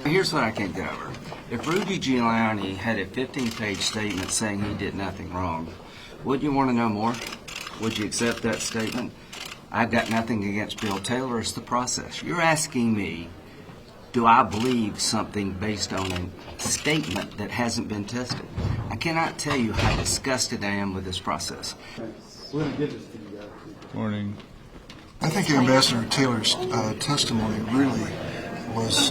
Here's what I can't get over. If Rudy Giuliani had a 15-page statement saying he did nothing wrong, would you want to know more? Would you accept that statement? I've got nothing against Bill Taylor. It's the process. You're asking me, do I believe something based on a statement that hasn't been tested? I cannot tell you how disgusted I am with this process. Morning. I think Ambassador Taylor's testimony really was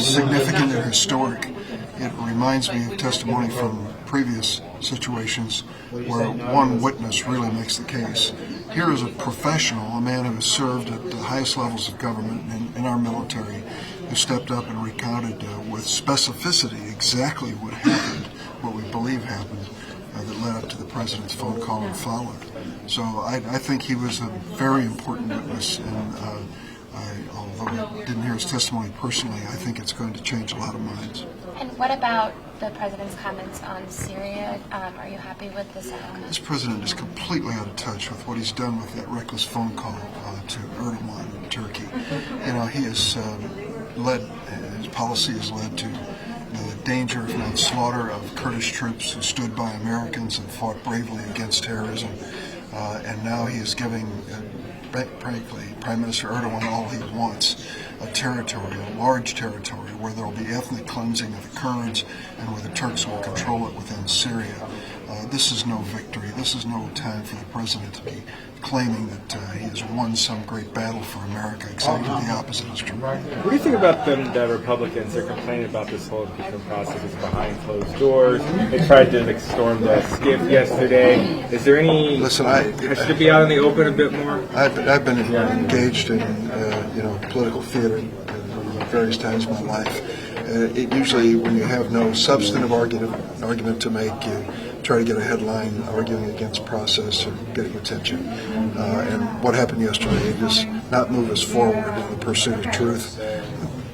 significant and historic. It reminds me of testimony from previous situations where one witness really makes the case. Here is a professional, a man who has served at the highest levels of government in our military, who stepped up and recounted with specificity exactly what happened, what we believe happened, that led up to the president's phone call and followed. So I think he was a very important witness, and although I didn't hear his testimony personally, I think it's going to change a lot of minds. And what about the president's comments on Syria? Are you happy with this outcome? This president is completely out of touch with what he's done with that reckless phone call to Erdogan in Turkey. You know, he has his policy has led to the danger, if not slaughter, of Kurdish troops who stood by Americans and fought bravely against terrorism. And now he is giving, frankly, Prime Minister Erdogan all he wants, a territory, a large territory, where there will be ethnic cleansing of the Kurds and where the Turks will control it within Syria. This is no victory. This is no time for the president to be claiming that he has won some great battle for America. Exactly the opposite is true. What do you think about the Republicans? They're complaining about this whole impeachment process is behind closed doors. They tried to storm the SCIF yesterday. Is there any? Listen, should it be out in the open a bit more? I've been engaged in political theater at various times in my life. Usually, when you have no substantive argument to make, you try to get a headline arguing against process or getting attention. And what happened yesterday does not move us forward in the pursuit of truth.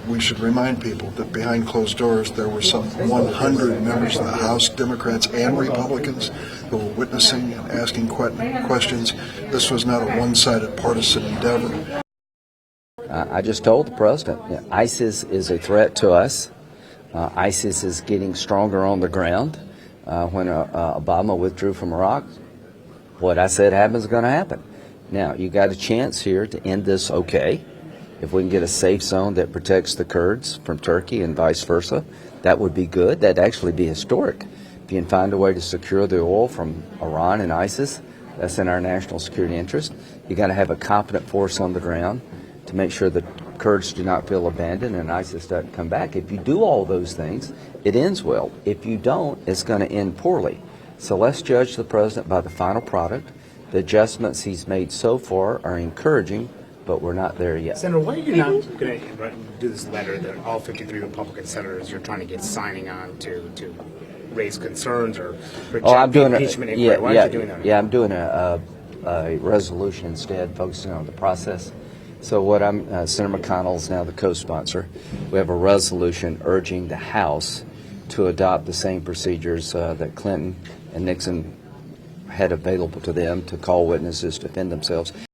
We should remind people that behind closed doors there were some 100 members of the House, Democrats and Republicans, who were witnessing and asking questions. This was not a one-sided partisan endeavor. I just told the president, ISIS is a threat to us. ISIS is getting stronger on the ground. When Obama withdrew from Iraq, what I said happens is going to happen. Now, you got a chance here to end this okay. If we can get a safe zone that protects the Kurds from Turkey and vice versa, that would be good. That'd actually be historic. If you can find a way to secure the oil from Iran and ISIS, that's in our national security interest. You got to have a competent force on the ground to make sure that Kurds do not feel abandoned and ISIS doesn't come back. If you do all those things, it ends well. If you don't, it's going to end poorly. So let's judge the president by the final product. The adjustments he's made so far are encouraging, but we're not there yet. Senator, why are you not going to do this letter that all 53 Republican senators you're trying to get signing on to raise concerns or reject the impeachment inquiry? Why are you doing that? Yeah, I'm doing a resolution instead, focusing on the process. So what Senator McConnell's now the co-sponsor. We have a resolution urging the House to adopt the same procedures that Clinton and Nixon had available to them to call witnesses, defend themselves.